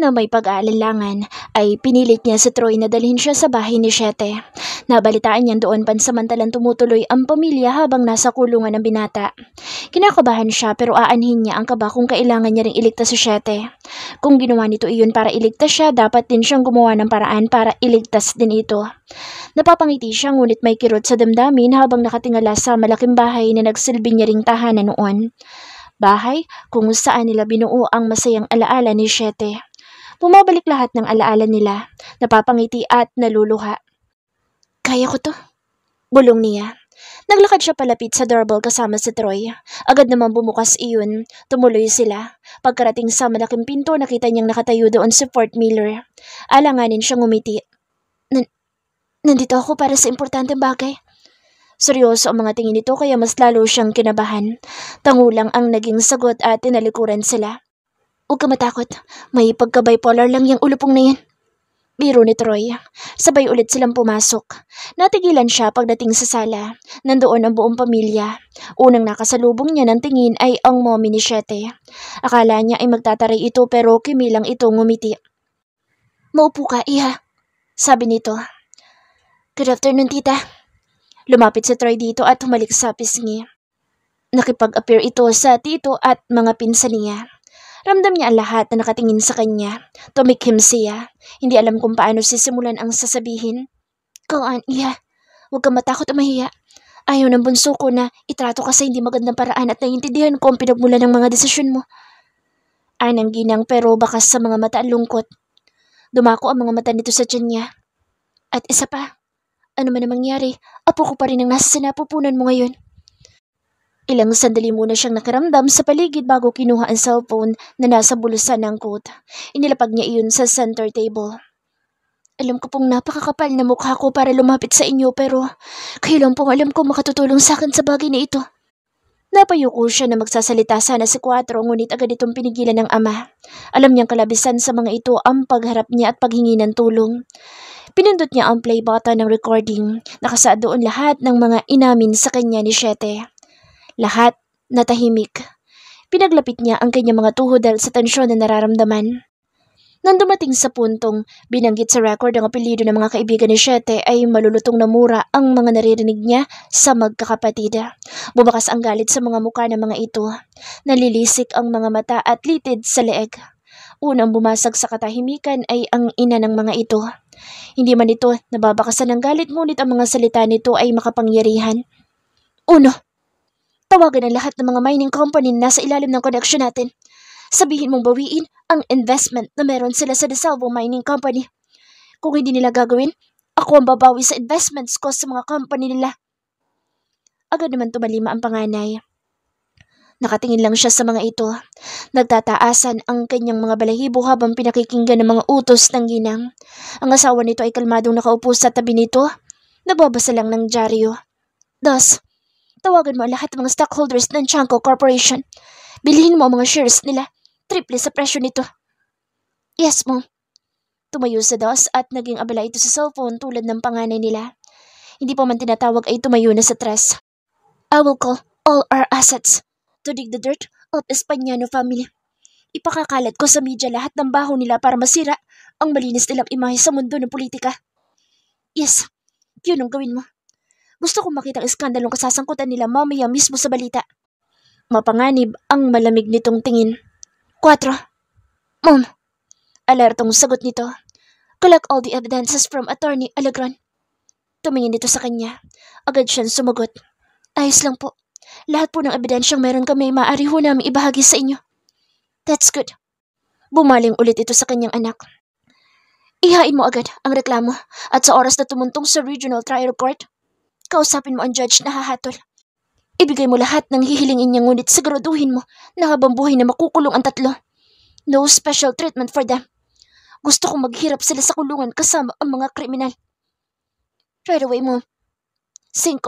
na may pag-aalinlangan, ay pinilit niya si Troy na dalhin siya sa bahay ni Siete. Nabalitaan niyan doon pansamantalang tumutuloy ang pamilya habang nasa kulungan ng binata. Kinakabahan siya pero aanhin niya ang kaba kung kailangan niya ring iligtas si Siete. Kung ginawa nito iyon para iligtas siya, dapat din siyang gumawa ng paraan para iligtas din ito. Napapangiti siya ngunit may kirot sa damdamin habang nakatingala sa malaking bahay na nagsilbi niya ring tahanan noon. Bahay kung saan nila binuo ang masayang alaala ni Siete. Bumabalik lahat ng alaala nila, napapangiti at naluluha. Kaya ko to, bulong niya. Naglakad siya palapit sa doorbell kasama si Troy. Agad naman bumukas iyon, tumuloy sila. Pagkarating sa malaking pinto, nakita niyang nakatayo doon si Fort Miller. Alanganin siyang ngumiti. Nandito ako para sa importanteng bagay. Seryoso ang mga tingin nito kaya mas lalo siyang kinabahan. Tangulang ang naging sagot at tinalikuran sila. Huwag ka matakot, may pagka-bipolar lang yung ulupong na yan. Biro ni Troy. Sabay ulit silang pumasok. Natigilan siya pagdating sa sala. Nandoon ang buong pamilya. Unang nakasalubong niya ng tingin ay ang mommy ni Siete. Akala niya ay magtataray ito pero kimilang ito ngumiti. Maupo ka, iha, sabi nito. Good afternoon, tita. Lumapit si Troy dito at humalik sa pisngi. Nakipag-appear ito sa tito at mga pinsan niya. Ramdam niya ang lahat na nakatingin sa kanya. Tumikhim siya. Hindi alam kung paano sisimulan ang sasabihin. Go on, iya. Huwag kang matakot o mahiya. Ayaw ng bunso ko na itrato ka sa hindi magandang paraan at naiintindihan ko ang pinagmula ng mga desisyon mo. Anang ginang pero bakas sa mga mata at lungkot. Dumako ang mga mata nito sa tiyan niya. At isa pa. Ano man ang mangyari, apo ko pa rin ang nasa sinapupunan mo ngayon. Ilang sandali muna siyang nakaramdam sa paligid bago kinuha ang cellphone na nasa bulusan ng coat. Inilapag niya iyon sa center table. Alam ko pong napakakapal na mukha ko para lumapit sa inyo pero kayo lang pong alam ko makatutulong sa akin sa bagay na ito. Napayuko siya na magsasalita sana si Cuatro ngunit agad itong pinigilan ng ama. Alam niyang kalabisan sa mga ito ang pagharap niya at paghingi ng tulong. Pinindot niya ang play button ng recording. Nakasaad doon lahat ng mga inamin sa kanya ni Siete. Lahat natahimik. Pinaglapit niya ang kanyang mga tuhod dahil sa tensyon na nararamdaman. Nang dumating sa puntong binanggit sa record ang apelyido ng mga kaibigan ni Siete ay malulutong na mura ang mga naririnig niya sa magkakapatid. Bumakas ang galit sa mga mukha ng mga ito. Nalilisik ang mga mata at litid sa leeg. Unang bumasag sa katahimikan ay ang ina ng mga ito. Hindi man ito nababakasan ng galit ngunit ang mga salita nito ay makapangyarihan. Uno, tawagan ang lahat ng mga mining company na nasa ilalim ng connection natin. Sabihin mong bawiin ang investment na meron sila sa DeSalvo Mining Company. Kung hindi nila gagawin, ako ang babawi sa investments ko sa mga company nila. Agad naman tumalima ang panganay. Nakatingin lang siya sa mga ito. Nagtataasan ang kanyang mga balahibo habang pinakikinggan ng mga utos ng ginang. Ang asawa nito ay kalmadong nakaupo sa tabi nito. Nagbabasa lang ng dyaryo. Thus, tawagan mo ang lahat ng mga stockholders ng Chanco Corporation. Bilhin mo ang mga shares nila. Triple sa presyo nito. Yes, Mom. Tumayo sa dos at naging abala ito sa cellphone tulad ng panganay nila. Hindi pa man tinatawag ay tumayo na sa tres. I will call all our assets to dig the dirt of Espanyano family. Ipakakalat ko sa media lahat ng baho nila para masira ang malinis nilang imahe sa mundo ng politika. Yes, yun ang gawin mo. Gusto kong makita ang iskandalong kasasangkutan nila mamaya mismo sa balita. Mapanganib ang malamig nitong tingin. 4. Mom. Alertong sagot nito. Collect all the evidences from Attorney Alegran. Tumingin nito sa kanya. Agad siyang sumagot. Ayos lang po. Lahat po ng ebidensyang meron kami maaari ho namin ibahagi sa inyo. That's good. Bumaling ulit ito sa kanyang anak. Ihain mo agad ang reklamo at sa oras na tumuntong sa Regional Trial Court, kausapin mo ang judge na hahatol. Ibigay mo lahat ng hihilingin niya ngunit siguraduhin mo na habang buhay na makukulong ang tatlo. No special treatment for them. Gusto kong maghirap sila sa kulungan kasama ang mga kriminal. Right away mo. 5.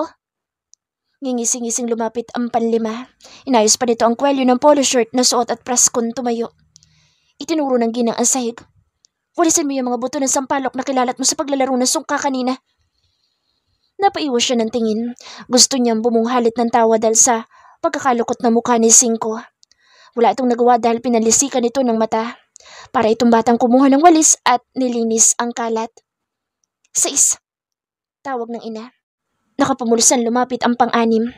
Ngingising-ngising lumapit ang panlima. Inayos pa nito ang kwelyo ng polo shirt na suot at praskon tumayo. Itinuro ng ginang ang sahig. Walisin mo yung mga buto ng sampalok na kilalat mo sa paglalaro ng sungka kanina. Napaiwas siya ng tingin. Gusto niyang bumunghalit ng tawa dahil sa pagkakalukot na mukha ni Cinco. Wala itong nagawa dahil pinalisikan ito ng mata. Para itong batang kumuha ng walis at nilinis ang kalat. 6. Tawag ng ina. Nakapumulusan lumapit ang pang-anim.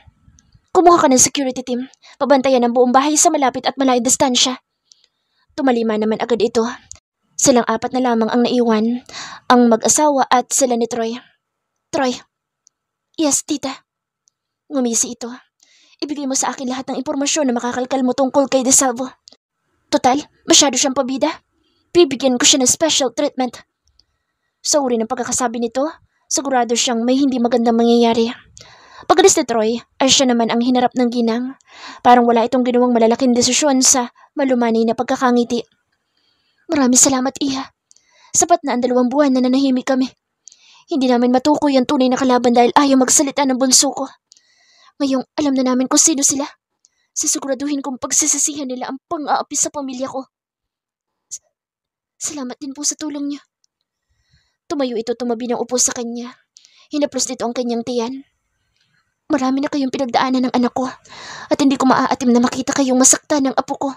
Kumuha ka ng security team. Pabantayan ang buong bahay sa malapit at malayong distansya. Tumalima naman agad ito. Silang 4 na lamang ang naiwan. Ang mag-asawa at sila ni Troy. Troy. Yes, tita. Ngumisi ito. Ibigay mo sa akin lahat ng impormasyon na makakalkal mo tungkol kay DeSalvo. Total, masyado siyang pabida. Bibigyan ko siya ng special treatment. Sa uri ng pagkakasabi nito, sigurado siyang may hindi magandang mangyayari. Pag-alis ni Troy, ay siya naman ang hinarap ng ginang. Parang wala itong ginawang malalaking desisyon sa malumanay na pagkakangiti. Maraming salamat, Iha. Sapat na ang 2 buwan na nanahimik kami. Hindi namin matukoy ang tunay na kalaban dahil ayaw magsalita ng bunso ko. Ngayong alam na namin kung sino sila. Sisiguraduhin kong pagsisisihan nila ang pang-aapi sa pamilya ko. Salamat din po sa tulong niyo. Tumayo ito tumabi ng upo sa kanya. Hinaplos nito ang kanyang tiyan. Marami na kayong pinagdaanan ng anak ko at hindi ko maaatim na makita kayong masaktan ng apo ko.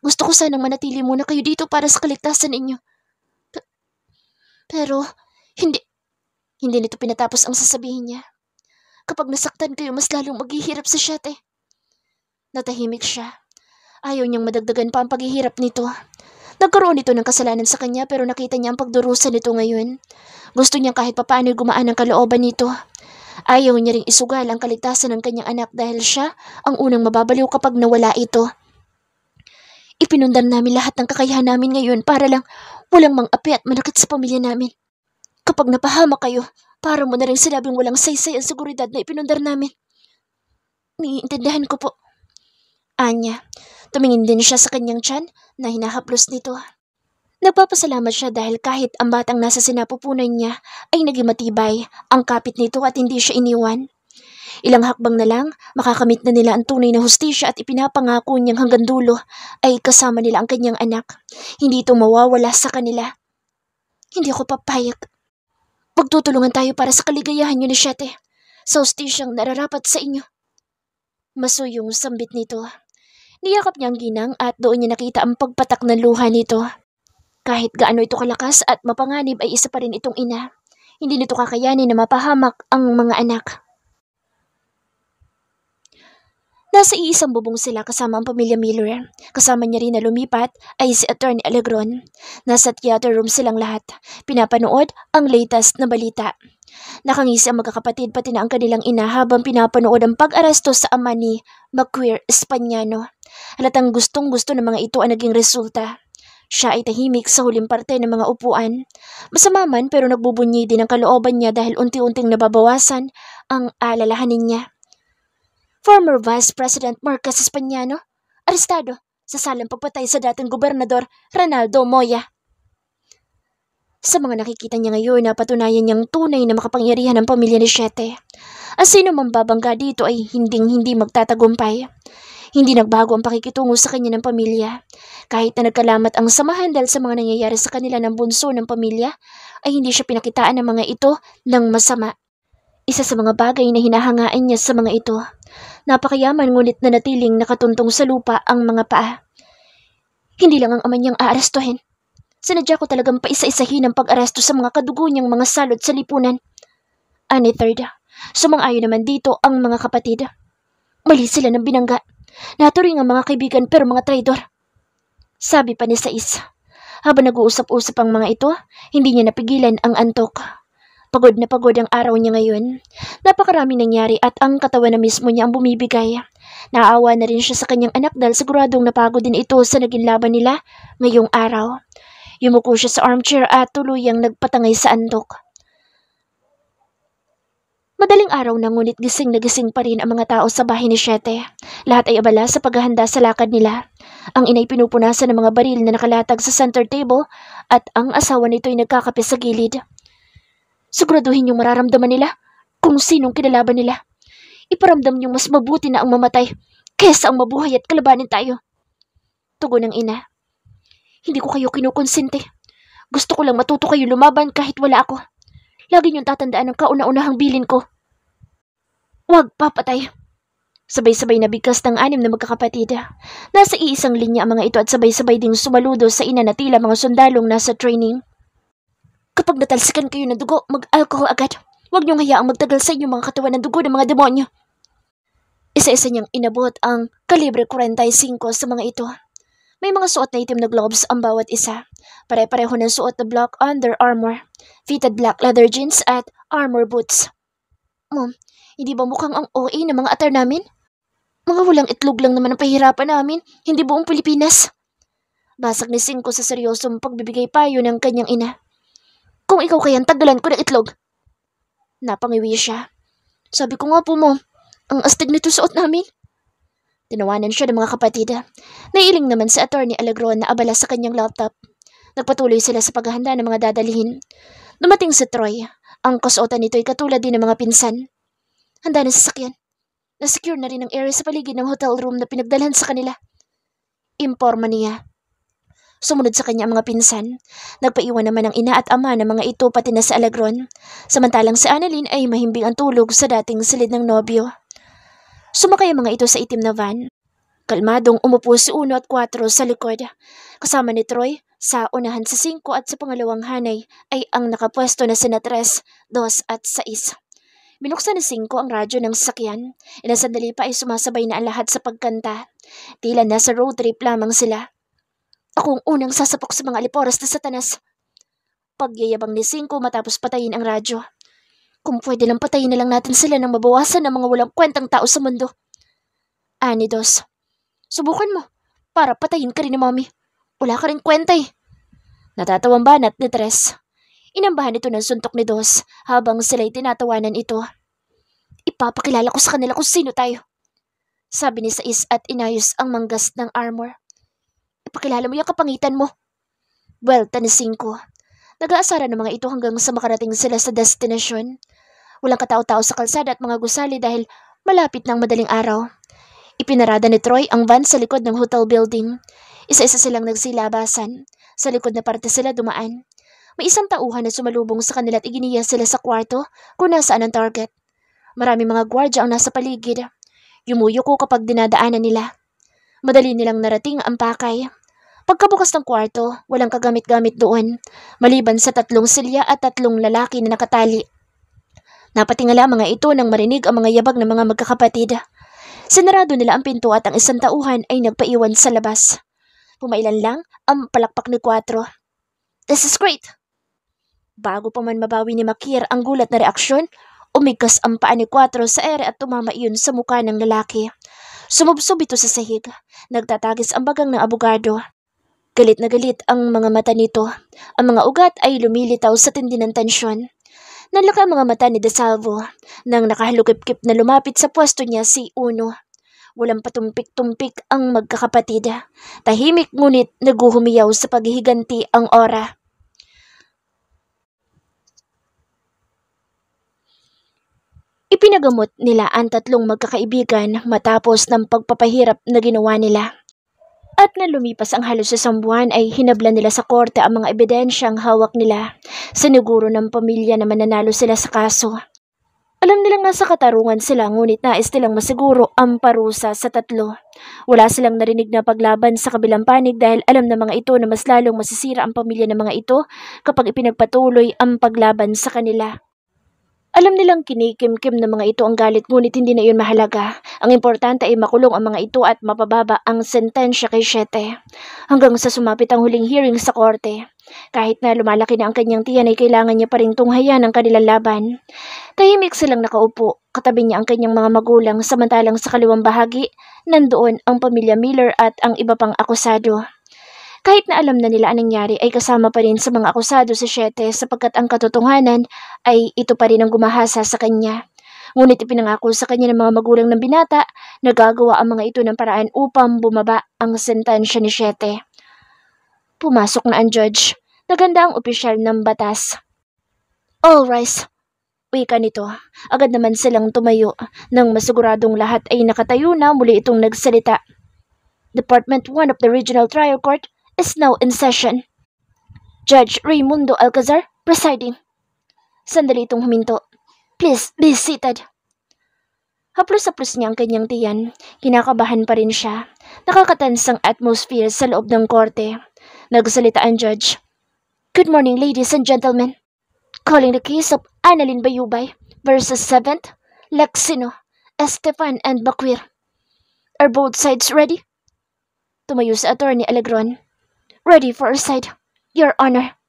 Gusto ko sanang manatili muna kayo dito para sa kaligtasan ninyo. Pero, hindi nito pinatapos ang sasabihin niya. Kapag nasaktan kayo, mas lalong maghihirap sa Siyete. Natahimik siya. Ayaw niyang madagdagan pa ang paghihirap nito. Nagkaroon ito ng kasalanan sa kanya pero nakita niya ang pagdurusa nito ngayon. Gusto niyang kahit papaano gumaan ang kalooban nito. Ayaw niya ring isugal ang kaligtasan ng kanyang anak dahil siya ang unang mababaliw kapag nawala ito. Ipinundar namin lahat ng kakayahan namin ngayon para lang walang mang-api at manakit sa pamilya namin. Kapag napahamak kayo, para mo na rin sinabing walang saysay ang seguridad na ipinundar namin. Naiintindihan ko po. Anya, tumingin din siya sa kanyang tiyan na hinahaplos nito. Nagpapasalamat siya dahil kahit ang batang nasa sinapupunan niya ay naging matibay ang kapit nito at hindi siya iniwan. Ilang hakbang na lang, makakamit na nila ang tunay na hustisya at ipinapangako niyang hanggang dulo ay kasama nila ang kanyang anak. Hindi ito mawawala sa kanila. Hindi ako papayag. Pagtutulungan tayo para sa kaligayahan niyo ni Siyete. Sa hustisyang nararapat sa inyo. Masuyong sambit nito. Niyakap niya ang ginang at doon niya nakita ang pagpatak ng luha nito. Kahit gaano ito kalakas at mapanganib ay isa pa rin itong ina. Hindi nito kakayanin na mapahamak ang mga anak. Nasa iisang bubong sila kasama ang pamilya Miller. Kasama niya rin na lumipat ay si Attorney Alegron. Nasa theater room silang lahat. Pinapanood ang latest na balita. Nakangisi ang magkakapatid pati na ang kanilang ina habang pinapanood ang pag-aresto sa ama ni Macquarie Espanyano. Halatang gustong-gusto ng mga ito ang naging resulta. Siya ay tahimik sa huling parte ng mga upuan. Masama man pero nagbubunyi din ang kalooban niya dahil unti-unting nababawasan ang alalahanin niya. Former Vice President Marcos Espanyano, arestado sa salang pagpatay sa dating gobernador Ronaldo Moya. Sa mga nakikita niya ngayon, napatunayan niyang tunay na makapangyarihan ng pamilya ni Siyete. Ang sino mang babangga dito ay hindi magtatagumpay. Hindi nagbago ang pakikitungo sa kanya ng pamilya. Kahit na nagkalamat ang samahan dahil sa mga nangyayari sa kanila ng bunso ng pamilya, ay hindi siya pinakitaan ng mga ito ng masama. Isa sa mga bagay na hinahangaan niya sa mga ito. Napakayaman ngunit nanatiling nakatuntong sa lupa ang mga paa. Hindi lang ang ama niyang aarestuhin. Sinadya ko talagang paisa-isahin ang pag-aresto sa mga kadugo niyang mga salot sa lipunan. Ani third, sumang-ayon naman dito ang mga kapatid. Mali sila ng binangga. Naturing ang mga kaibigan pero mga traidor. Sabi pa ni Sais. Habang nag-uusap-usap ang mga ito, hindi niya napigilan ang antok. Pagod na pagod ang araw niya ngayon. Napakarami nangyari at ang katawan na mismo niya ang bumibigay. Naawa na rin siya sa kanyang anak dahil siguradong napagod din ito sa naging laban nila ngayong araw. Yumuko siya sa armchair at tuluyang nagpatangay sa antok. Madaling araw na ngunit gising na gising pa rin ang mga tao sa bahay ni Siyete. Lahat ay abala sa paghahanda sa lakad nila. Ang inay pinupunasan ng mga baril na nakalatag sa center table at ang asawa nito ay nagkakape sa gilid. Siguraduhin niyong mararamdaman nila kung sinong kinalaban nila. Iparamdam niyong mas mabuti na ang mamatay kesa ang mabuhay at kalabanin tayo. Tugon ng ina. Hindi ko kayo kinukonsente. Gusto ko lang matuto kayo lumaban kahit wala ako. Lagi niyong tatandaan ang kauna-unahang bilin ko. Huwag papatay. Sabay-sabay na bigkas ng 6 na magkakapatid. Nasa iisang linya ang mga ito at sabay-sabay ding sumaludo sa ina na tila mga sundalong nasa training. Kapag natalsikan kayo ng dugo, mag-alcohol agad. Huwag niyong hayaang magtagal sa inyong mga katawan ng dugo ng mga demonyo. Isa-isa niyang inabot ang kalibre 45 sa mga ito. May mga suot na itim na gloves ang bawat isa. Pare-pareho ng suot na black under armor, fitted black leather jeans at armor boots. Mom, hindi ba mukhang ang OA ng mga atar namin? Mga walang itlog lang naman ang pahirapan namin, hindi buong Pilipinas. Basag ni Cinco sa seryosong pagbibigay payo ng kanyang ina. Kung ikaw kayang tagalan ko ng itlog. Napangiwi siya. Sabi ko nga po, Mom, ang astig nito suot namin. Tinawanan siya ng mga kapatid. Naiiling naman si Attorney Alegron na abala sa kanyang laptop. Nagpatuloy sila sa paghahanda ng mga dadalhin. Dumating si Troy. Ang kasuotan nito ay katulad din ng mga pinsan. Handa na sasakyan. Nasecure na rin ang area sa paligid ng hotel room na pinagdalhan sa kanila. Imporma niya. Sumunod sa kanya ang mga pinsan. Nagpaiwan naman ang ina at ama ng mga ito pati na si Alegron. Samantalang si Annalyn ay mahimbing ang tulog sa dating silid ng nobyo. Sumakay ang mga ito sa itim na van. Kalmadong umupo si 1 at 4 sa likod. Kasama ni Troy, sa unahan sa 5 at sa pangalawang hanay ay ang nakapwesto na sina 3, 2 at 6. Binuksan ni 5 ang radyo ng sasakyan. Ilang sandali pa ay sumasabay na ang lahat sa pagkanta. Tila nasa road trip lamang sila. Ako ang unang sasapok sa mga aliporas na satanas. Pagyayabang ni 5 matapos patayin ang radyo. Kung pwede lang patayin na lang natin sila nang mabawasan ng mga walang kwentang tao sa mundo. Ani 2. Subukan mo. Para patayin ka rin ni Mommy. Wala ka rin kwenta eh. Natatawang banat ni 3. Inambahan ito ng suntok ni 2 habang sila'y tinatawanan ito. Ipapakilala ko sa kanila kung sino tayo. Sabi ni 6 at inayos ang manggas ng armor. Ipakilala mo yung kapangitan mo. Buwelta ni 5. Nag-aasara ng mga ito hanggang sa makarating sila sa destinasyon. Walang katao-tao sa kalsada at mga gusali dahil malapit ng madaling araw. Ipinarada ni Troy ang van sa likod ng hotel building. Isa-isa silang nagsilabasan. Sa likod na parte sila dumaan. May isang tauhan na sumalubong sa kanila at iginiya sila sa kwarto kung nasaan ang target. Marami mga gwardya ang nasa paligid. Yumuyuko kapag dinadaanan nila. Madali nilang narating ang pakay. Pagkabukas ng kwarto, walang kagamit-gamit doon, maliban sa 3 silya at 3 lalaki na nakatali. Napatingala mga ito nang marinig ang mga yabag ng mga magkakapatid. Sinarado nila ang pinto at ang isang tauhan ay nagpaiwan sa labas. Pumailan lang ang palakpak ni 4. This is great! Bago pa man mabawi ni Makir ang gulat na reaksyon, umigkas ang paa ni 4 sa ere at tumama iyon sa mukha ng lalaki. Sumubsob ito sa sahig. Nagtatagis ang bagang ng abogado. Galit na galit ang mga mata nito. Ang mga ugat ay lumilitaw sa tindi ng tensyon. Nanlaki ang mga mata ni De Salvo nang nakahalukip-kip na lumapit sa pwesto niya si Uno. Walang patumpik-tumpik ang magkakapatid. Tahimik ngunit naguhumiyaw sa paghihiganti ang ora. Ipinagamot nila ang 3 magkakaibigan matapos ng pagpapahirap na ginawa nila. At na lumipas ang halos 1 buwan ay hinablan nila sa korte ang mga ebidensyang hawak nila. Siniguro ng pamilya na mananalo sila sa kaso. Alam nilang nasa katarungan sila ngunit nais nilang masiguro ang parusa sa 3. Wala silang narinig na paglaban sa kabilang panig dahil alam ng mga ito na mas lalong masisira ang pamilya ng mga ito kapag ipinagpatuloy ang paglaban sa kanila. Alam nilang kinikim-kim ng mga ito ang galit ngunit hindi na iyon mahalaga. Ang importante ay makulong ang mga ito at mapababa ang sentensya kay Siete. Hanggang sa sumapit ang huling hearing sa korte. Kahit na lumalaki na ang kanyang tiyan ay kailangan niya pa rin tunghayan ang kanilang laban. Tahimik silang nakaupo, katabi niya ang kanyang mga magulang samantalang sa kaliwang bahagi, nandoon ang pamilya Miller at ang iba pang akusado. Kahit na alam na nila ang nangyari ay kasama pa rin sa mga akusado si Siete sapagkat ang katotohanan ay ito pa rin ang gumahasa sa kanya. Ngunit ipinangako sa kanya ng mga magulang ng binata na gagawa ang mga ito ng paraan upang bumaba ang sentensya ni Siete. Pumasok na ang judge. Naganda ang opisyal ng batas. All rise. Wika nito. Agad naman silang tumayo. Nang masiguradong lahat ay nakatayo na, muli itong nagsalita. Department 1 of the Regional Trial Court is now in session. Judge Raimundo Alcazar, presiding. Sandali itong huminto. Please be seated. Haplos-haplos niya ang kanyang tiyan. Kinakabahan pa rin siya. Nakakatansang atmosphere sa loob ng korte. Nagsalita ang judge. Good morning, ladies and gentlemen. Calling the case of Annalyn Bayubay versus 7th, Lexino, Estefan, and Bakwir. Are both sides ready? Tumayo sa attorney Alegron. Ready for our side, Your Honor.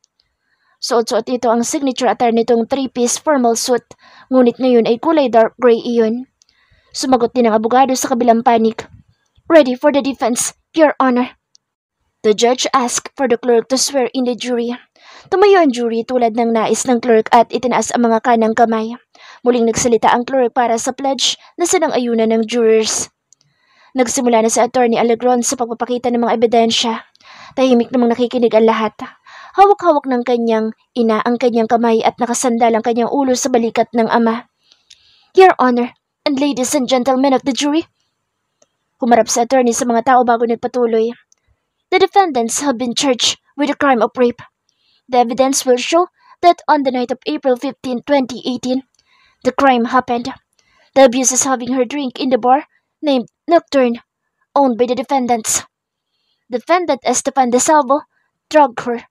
Suot-suot ito ang signature attire nitong 3-piece formal suit, ngunit ngayon ay kulay dark gray iyon. Sumagot din ang abogado sa kabilang panig. Ready for the defense, Your Honor. The judge asked for the clerk to swear in the jury. Tumayo ang jury tulad ng nais ng clerk at itinaas ang mga kanang kamay. Muling nagsalita ang clerk para sa pledge na sinang-ayunan ng jurors. Nagsimula na si Attorney Alegron sa pagpapakita ng mga ebidensya. Tahimik namang nakikinig ang lahat. Hawak-hawak ng kanyang ina ang kanyang kamay at nakasandal ang kanyang ulo sa balikat ng ama. Your Honor, and ladies and gentlemen of the jury. Humarap sa attorney sa mga tao bago nagpatuloy. The defendants have been charged with the crime of rape. The evidence will show that on the night of April 15, 2018, the crime happened. The abuse is having her drink in the bar named Nocturne, owned by the defendants. Defendant Estefan De Salvo drugged her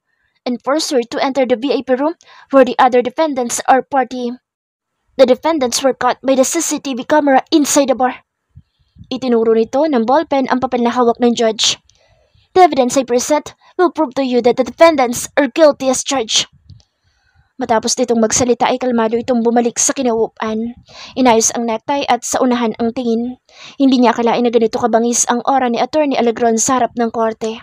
and forced her to enter the VIP room where the other defendants are partying. The defendants were caught by the CCTV camera inside the bar. Itinuro nito ng ballpen ang papel na hawak ng judge. The evidence I present will prove to you that the defendants are guilty as charged. Matapos nitong magsalita ay kalmado itong bumalik sa kinauupan. Inayos ang necktie at sa unahan ang tingin. Hindi niya akalain na ganito kabangis ang aura ni Attorney Alegron sa harap ng korte.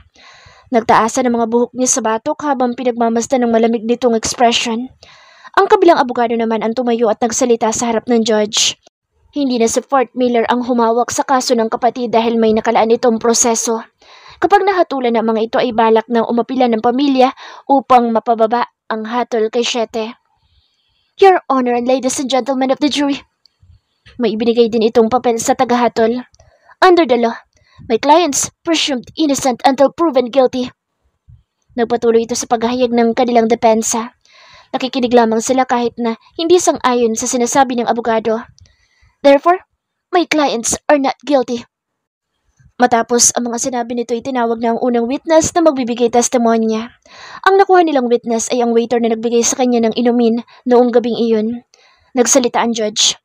Nagtaasan ang mga buhok niya sa batok habang pinagmamasdan ng malamig nitong ekspresyon. Ang kabilang abogado naman ang tumayo at nagsalita sa harap ng judge. Hindi na si Fort Miller ang humawak sa kaso ng kapatid dahil may nakalaan itong proseso. Kapag nahatulan ng mga ito ay balak ng umapila ng pamilya upang mapababa ang hatol kay Siete. Your Honor and ladies and gentlemen of the jury. May ibinigay din itong papel sa tagahatol. Under the law, my clients presumed innocent until proven guilty. Nagpatuloy ito sa paghahayag ng kanilang depensa. Nakikinig lamang sila kahit na hindi sang-ayon sa sinasabi ng abogado. Therefore, my clients are not guilty. Matapos ang mga sinabi nito ay tinawag na ang unang witness na magbibigay testimonya. Ang nakuha nilang witness ay ang waiter na nagbigay sa kanya ng inumin noong gabing iyon. Nagsalita ang judge.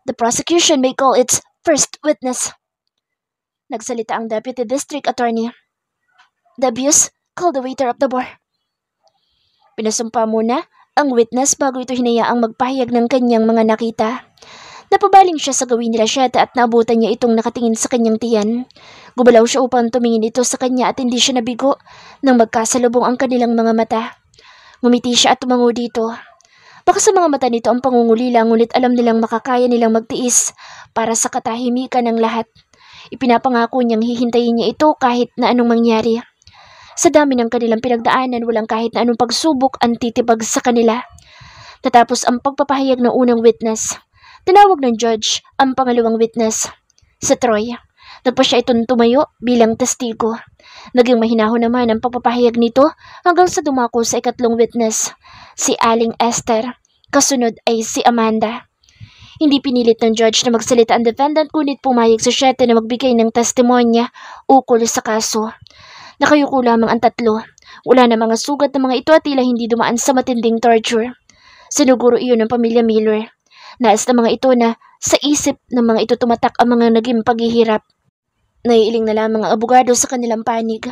The prosecution may call its first witness. Nagsalita ang deputy district attorney. The abuse, call the waiter of the bar. Pinasumpa muna ang witness bago ito hinayaang magpahayag ng kanyang mga nakita. Napabaling siya sa gawin nila Siete at naabutan niya itong nakatingin sa kanyang tiyan. Gumalaw siya upang tumingin ito sa kanya at hindi siya nabigo nang magkasalubong ang kanilang mga mata. Ngumiti siya at tumango dito. Baka sa mga mata nito ang pangungulila ngunit alam nilang makakaya nilang magtiis para sa katahimikan ng lahat. Ipinapangako niyang hihintayin niya ito kahit na anong mangyari. Sa dami ng kanilang pinagdaanan, walang kahit na anong pagsubok ang titibag sa kanila. Tatapos ang pagpapahayag ng unang witness. Tinawag ng judge ang pangalawang witness, si Troy. Nagpa siya itong tumayo bilang testigo. Naging mahinahon naman ang pagpapahayag nito hanggang sa dumako sa ikatlong witness, si Aling Esther. Kasunod ay si Amanda. Hindi pinilit ng judge na magsalita ang defendant ngunit pumayag si Siete na magbigay ng testimonya ukol sa kaso. Nakayuko lamang ang tatlo. Wala na mga sugat ng mga ito at tila hindi dumaan sa matinding torture. Sinuguro iyon ng pamilya Miller. Nais ng mga ito na sa isip ng mga ito tumatak ang mga naging paghihirap. Naiiling na lamang ang abogado sa kanilang panig.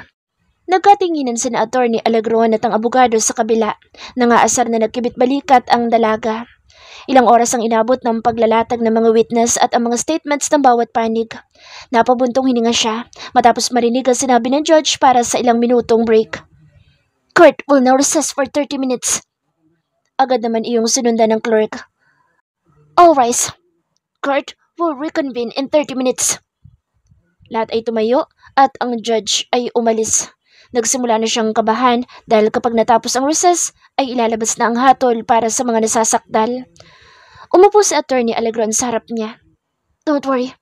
Nagkatinginan sina Attorney Alegron at ang abogado sa kabila. Nangaasar na nagkibit-balikat ang dalaga. Ilang oras ang inabot ng paglalatag ng mga witness at ang mga statements ng bawat panig. Napabuntong hininga siya matapos marinig ang sinabi ng judge para sa ilang minutong break. Court will now recess for 30 minutes. Agad naman iyong sinundan ng clerk. All rise. Court will reconvene in 30 minutes. Lahat ay tumayo at ang judge ay umalis. Nagsimula na siyang kabahan dahil kapag natapos ang recess ay ilalabas na ang hatol para sa mga nasasakdal. Umupo si Attorney Alegron sa harap niya. Don't worry,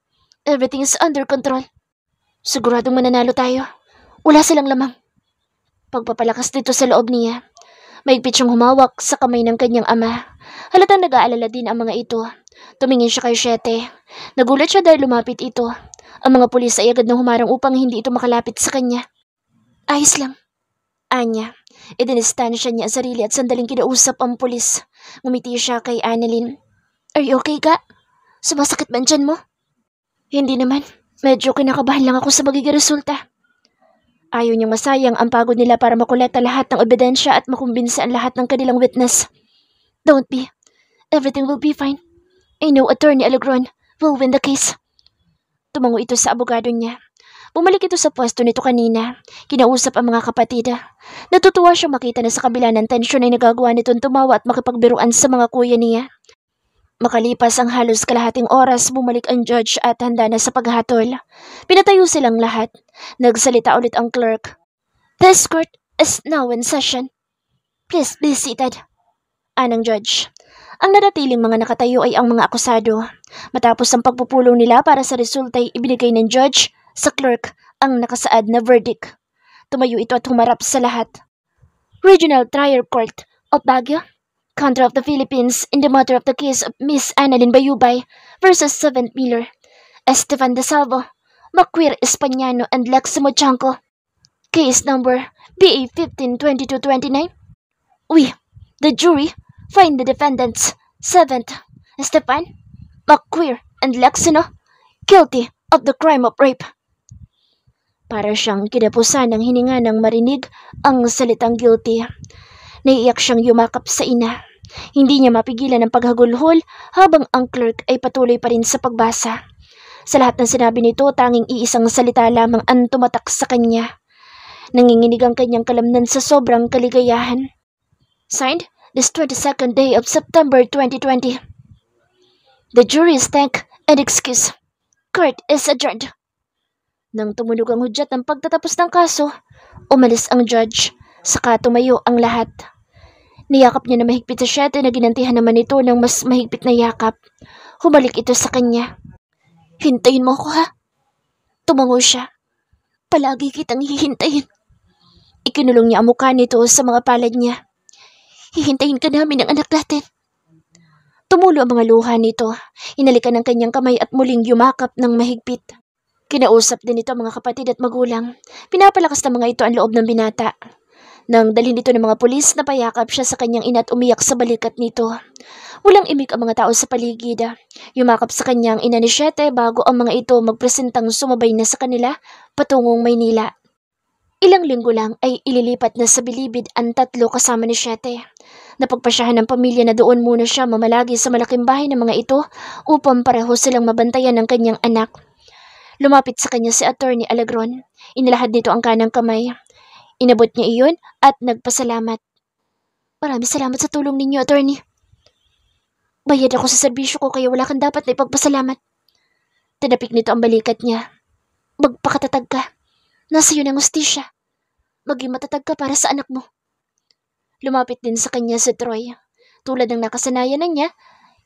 everything is under control. Siguradong mananalo tayo. Wala silang lamang. Pagpapalakas dito sa loob niya. Mahigpit siyang humawak sa kamay ng kanyang ama. Halatang nag-aalala din ang mga ito. Tumingin siya kay Siete. Nagulat siya dahil lumapit ito. Ang mga pulis ay agad na humarang upang hindi ito makalapit sa kanya. Ayos lang. Anya, idinistansya niya ang sarili at sandaling kinausap ang pulis. Ngumiti siya kay Annalyn. Are you okay ka? Sumasakit ba ang tiyan mo? Hindi naman. Medyo kinakabahan lang ako sa magiging resulta. Ayaw niyang masayang ang pagod nila para makuleta lahat ng ebidensya at makumbinsa ang lahat ng kanilang witness. Don't be. Everything will be fine. I know Attorney Alegron will win the case. Tumango ito sa abogado niya. Bumalik ito sa pwesto nito kanina. Kinausap ang mga kapatid. Natutuwa siyang makita na sa kabila ng tensyon ay nagagawa nitong tumawa at makipagbiruan sa mga kuya niya. Makalipas ang halos kalahating oras, bumalik ang judge at handa na sa paghatol. Pinatayo silang lahat. Nagsalita ulit ang clerk. This court is now in session. Please be seated. Anang judge. Ang nanatiling mga nakatayo ay ang mga akusado. Matapos ang pagpupulong nila para sa resulta ay ibinigay ng judge sa clerk ang nakasaad na verdict. Tumayo ito at humarap sa lahat. Regional Trial Court of Baguio, Country of the Philippines in the matter of the case of Miss Annalyn Bayubay versus 7th Miller, Esteban De Salvo, Maquir Espaniano and Leximo Chanco. Case number BA 152229. We, the jury, find the defendants, 7th, Esteban, Maquir and Lexino, guilty of the crime of rape. Para siyang kinapusan ng hininga ng marinig ang salitang guilty. Naiiyak siyang yumakap sa ina. Hindi niya mapigilan ang paghagulhol habang ang clerk ay patuloy pa rin sa pagbasa. Sa lahat ng sinabi nito, tanging iisang salita lamang ang tumatak sa kanya. Nanginginig ang kanyang kalamnan sa sobrang kaligayahan. Signed, this 22nd day of September 2020. The jury is thanked and excused. Court is adjourned. Nang tumunog ang hudyat ng pagtatapos ng kaso, umalis ang judge, saka tumayo ang lahat. Niyakap niya na mahigpit sa Siete na ginantihan naman ito ng mas mahigpit na yakap. Humalik ito sa kanya. Hintayin mo ako, ha? Tumango siya. Palagi kitang hihintayin. Ikinulong niya ang mukha nito sa mga palad niya. Hihintayin ka namin ng anak natin. Tumulo ang mga luha nito. Hinalikan ng kanyang kamay at muling yumakap ng mahigpit. Kinausap din ito ang mga kapatid at magulang. Pinapalakas ng mga ito ang loob ng binata. Nang dalhin ito ng mga pulis, napayakap siya sa kanyang ina at umiyak sa balikat nito. Walang imik ang mga tao sa paligid. Yumakap sa kanyang ina ni Siete bago ang mga ito magpresentang sumabay na sa kanila patungong Maynila. Ilang linggo lang ay ililipat na sa Bilibid ang tatlo kasama ni Siete. Napagpasyahan ng pamilya na doon muna siya mamalagi sa malaking bahay ng mga ito upang pareho silang mabantayan ng kanyang anak. Lumapit sa kanya si Attorney Alegron. Inilahad nito ang kanang kamay. Inabot niya iyon at nagpasalamat. Maraming salamat sa tulong ninyo, Attorney. Bayad ako sa serbisyo ko kaya wala kang dapat na ipagpasalamat. Tinapik nito ang balikat niya. Magpakatatag ka. Nasa iyo ng hustisya. Maging matatag ka para sa anak mo. Lumapit din sa kanya si Troy. Tulad ng nakasanayan na niya,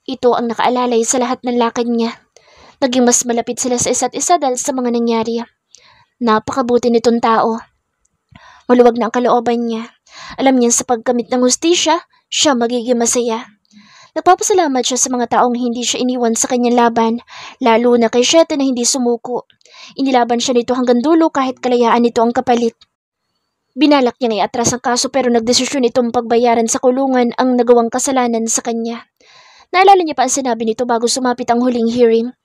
ito ang nakaalalay sa lahat ng lakad niya. Naging mas malapit sila sa isa't isa dahil sa mga nangyari. Napakabuti nitong tao. Maluwag na ang kalooban niya. Alam niya sa pagkamit ng hustisya, siya magiging masaya. Nagpapasalamat siya sa mga taong hindi siya iniwan sa kanyang laban, lalo na kay Siete na hindi sumuko. Inilaban siya nito hanggang dulo kahit kalayaan nito ang kapalit. Binalak niyang iatras ang kaso pero nagdesisyon itong pagbayaran sa kulungan ang nagawang kasalanan sa kanya. Naalala niya pa ang sinabi nito bago sumapit ang huling hearing.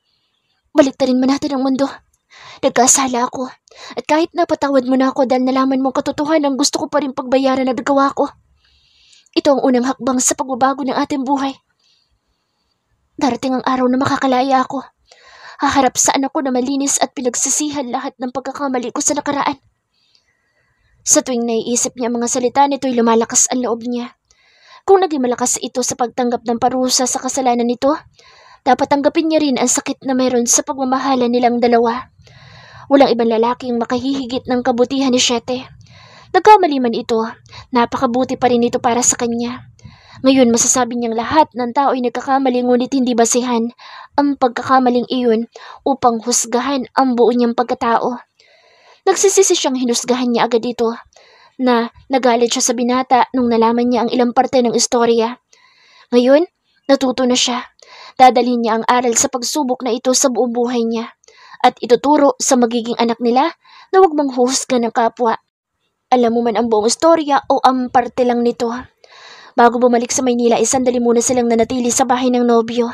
Baliktarin man natin ang mundo. Nagkasala ako. At kahit napatawad mo na ako dahil nalaman mong katotohanan, gusto ko pa rin pagbayaran na nagawa ko. Ito ang unang hakbang sa pagbabago ng ating buhay. Darating ang araw na makakalaya ako. Haharap sa anak ko na malinis at pinagsisihan lahat ng pagkakamali ko sa nakaraan. Sa tuwing naiisip niya ang mga salita nito'y lumalakas ang loob niya. Kung naging malakas ito sa pagtanggap ng parusa sa kasalanan nito, dapat tanggapin niya rin ang sakit na mayroon sa pagmamahalan nilang dalawa. Walang ibang lalaking makahihigit ng kabutihan ni Siete. Nagkamali man ito, napakabuti pa rin ito para sa kanya. Ngayon masasabi niyang lahat ng tao ay nagkakamali ngunit hindi basihan ang pagkakamaling iyon upang husgahan ang buo niyang pagkatao. Nagsisisi siyang hinusgahan niya agad ito na nagalit siya sa binata nung nalaman niya ang ilang parte ng istorya. Ngayon, natuto na siya. Dadalhin niya ang aral sa pagsubok na ito sa buong buhay niya. At ituturo sa magiging anak nila na huwag manghuhusga ng kapwa. Alam mo man ang buong istorya o ang parte lang nito. Bago bumalik sa Maynila, sandali muna silang nanatili sa bahay ng nobyo.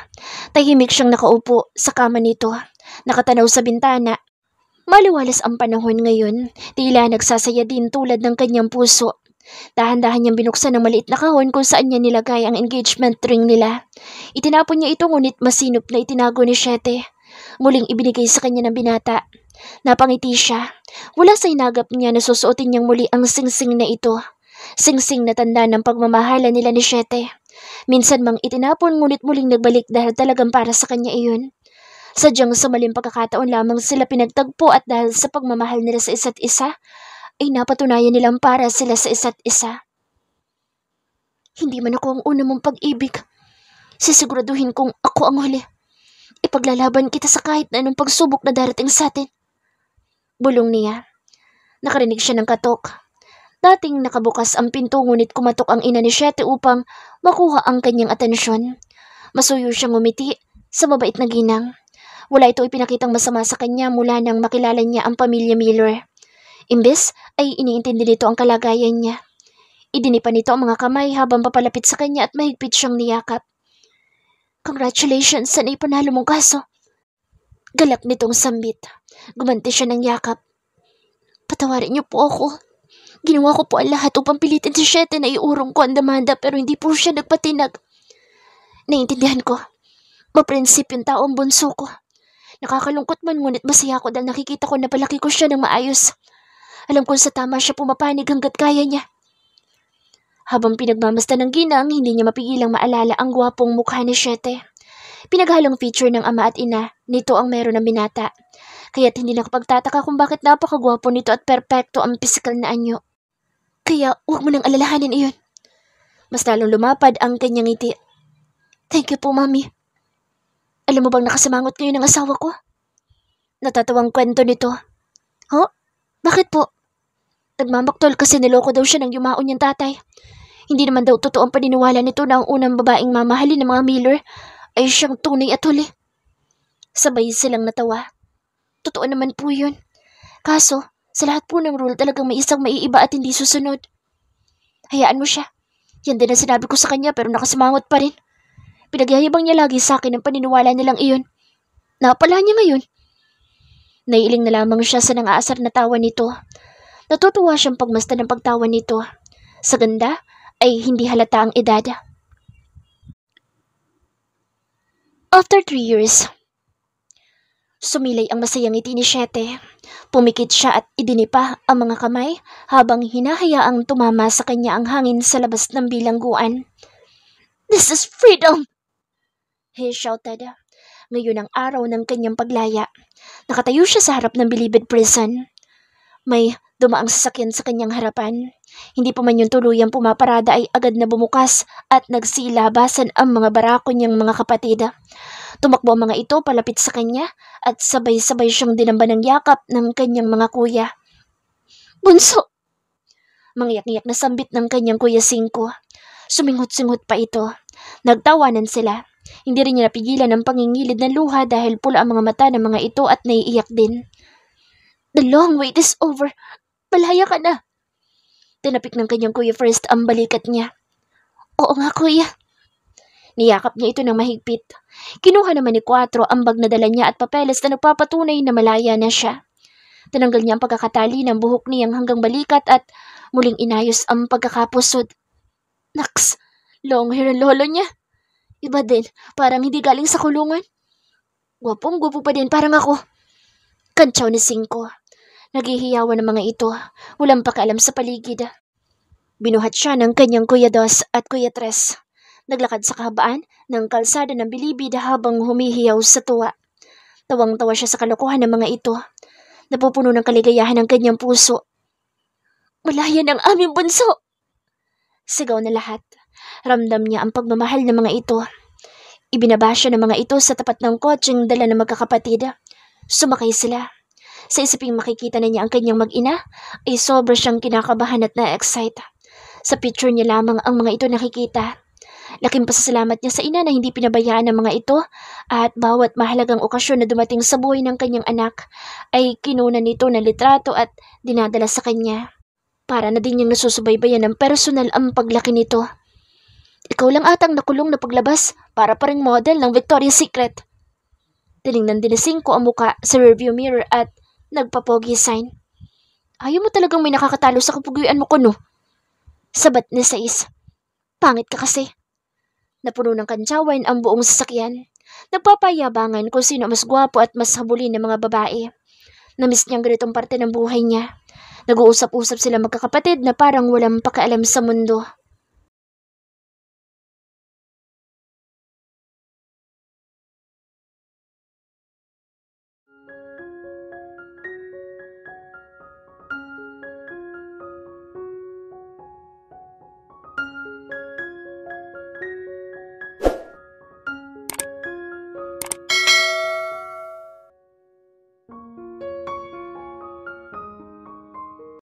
Tahimik siyang nakaupo sa kama nito, nakatanaw sa bintana. Maliwalas ang panahon ngayon, tila nagsasaya din tulad ng kanyang puso. Dahan-dahan niyang binuksan ang maliit na kahon kung saan niya nilagay ang engagement ring nila. Itinapon niya ito ngunit masinop na itinago ni Shete. Muling ibinigay sa kanya ng binata. Napangiti siya. Wala sa inagap niya na susuotin niyang muli ang singsing na ito. Singsing na tanda ng pagmamahala nila ni Shete. Minsan mang itinapon ngunit muling nagbalik dahil talagang para sa kanya iyon. Sadyang sa maling pagkakataon lamang sila pinagtagpo at dahil sa pagmamahal nila sa isa't isa, ay napatunayan nilang para sila sa isa't isa. Hindi man ako ang una mong pag-ibig. Sisiguraduhin kong ako ang huli. Ipaglalaban kita sa kahit na anong pagsubok na darating sa atin. Bulong niya. Nakarinig siya ng katok. Dating nakabukas ang pinto ngunit kumatok ang ina ni Shete upang makuha ang kanyang atensyon. Masuyo siyang umiti sa mabait na ginang. Wala ito ipinakitang masama sa kanya mula nang makilala niya ang pamilya Miller. Imbes ay iniintindi nito ang kalagayan niya. Idinipa nito ang mga kamay habang papalapit sa kanya at mahigpit siyang niyakap. Congratulations sa naipanalo mong kaso. Galak nitong sambit. Gumanti siya ng yakap. Patawarin niyo po ako. Ginawa ko po ang lahat upang pilitin si Shete na iurong ko ang demanda pero hindi po siya nagpatinag. Naiintindihan ko. Maprinsip yung taong bunso ko. Nakakalungkot man ngunit masaya ako dahil nakikita ko na palaki ko siya ng maayos. Alam kong sa tama siya pumapanig hanggat kaya niya. Habang pinagmamasta ng ginang, hindi niya mapigilang maalala ang gwapong mukha ni Shete. Pinaghalong feature ng ama at ina, nito ang meron ng binata. Kaya't hindi nakapagtataka kung bakit napakagwapo nito at perpekto ang pisikal na anyo. Kaya huwag mo nang alalahanin iyon. Mas lalong lumapad ang kanyang ngiti. Thank you po, Mami. Alam mo bang nakasimangot ngayon ang asawa ko? Natatawang kwento nito. Huh? Bakit po? Nagmamaktol kasi niloko daw siya ng yumaon niyang tatay. Hindi naman daw totoo ang paniniwala nito na ang unang babaeng mamahalin ng mga Miller ay siyang tunay at huli. Sabay silang natawa. Totoo naman po yun. Kaso, sa lahat po ng rule talagang may isang maiiba at hindi susunod. Hayaan mo siya. Yan din ang sinabi ko sa kanya pero nakasimangot pa rin. Pinagyayabang niya lagi sa akin ang paniniwala nilang iyon. Napala niya ngayon. Naiiling na lamang siya sa nang-aasar na tawa nito. Natutuwa siyang pagmasta ng pagtawa nito. Sa ganda ay hindi halata ang edad. After 3 years, sumilay ang masayang ngiti ni Shete. Pumikit siya at idinipa ang mga kamay habang hinahayaang tumama sa kanya ang hangin sa labas ng bilangguan. This is freedom! He shouted. Ngayon ang araw ng kanyang paglaya. Nakatayo siya sa harap ng Bilibid Prison. May dumaang sasakyan sa kanyang harapan. Hindi pa man yung tuluyang pumaparada ay agad na bumukas at nagsilabasan ang mga barako niyang mga kapatid. Tumakbo ang mga ito palapit sa kanya at sabay-sabay siyang dinamba ng yakap ng kanyang mga kuya. Bunso! Mangyak-ngyak na sambit ng kanyang kuya Singko. Suminghot-singhot pa ito. Nagtawanan sila. Hindi rin niya napigilan ang pangingilid ng luha dahil pula ang mga mata ng mga ito at naiiyak din. The long wait is over. Malaya ka na. Tinapik ng kanyang kuya First ang balikat niya. Oo nga kuya. Niyakap niya ito ng mahigpit. Kinuha naman ni Cuatro ang bag na dala niya at papeles na nagpapatunay na malaya na siya. Tinanggal niya ang pagkakatali ng buhok niyang hanggang balikat at muling inayos ang pagkakapusod. Naks, long hair ang lolo niya. Iba din, parang hindi galing sa kulungan. Gwapong-gwapo pa din, parang ako. Kantsaw ni Singko. Naghihiyawan ng mga ito. Walang pakialam sa paligid. Binuhat siya ng kanyang Kuya Dos at Kuya Tres. Naglakad sa kahabaan ng kalsada ng Bilibid habang humihiyaw sa tuwa. Tawang-tawa siya sa kalokohan ng mga ito. Napupuno ng kaligayahan ng kanyang puso. Malaya ng aming bunso! Sigaw na lahat. Ramdam niya ang pagmamahal ng mga ito. Ibinaba siya ng mga ito sa tapat ng kotseng dala ng magkakapatid. Sumakay sila. Sa isiping makikita na niya ang kanyang mag-ina, ay sobra siyang kinakabahan at na-excite. Sa picture niya lamang ang mga ito nakikita. Laking pasasalamat niya sa ina na hindi pinabayaan ng mga ito at bawat mahalagang okasyon na dumating sa buhay ng kanyang anak ay kinunan nito ng litrato at dinadala sa kanya. Para na din niyang nasusubaybayan ng personal ang paglaki nito. Ikaw lang atang nakulong na paglabas para pa ring model ng Victoria's Secret. Tiningnan dinising ko ang muka sa rearview mirror at nagpapogi sign. Ayaw mo talagang may nakakatalo sa kapuguyuan mo ko, no? Sabat ni Sais. Pangit ka kasi. Napuno ng kantsawan ang buong sasakyan. Nagpapayabangan kung sino mas gwapo at mas habulin ng mga babae. Namiss niyang ganitong parte ng buhay niya. Nag-uusap-usap sila magkakapatid na parang walang pakialam sa mundo.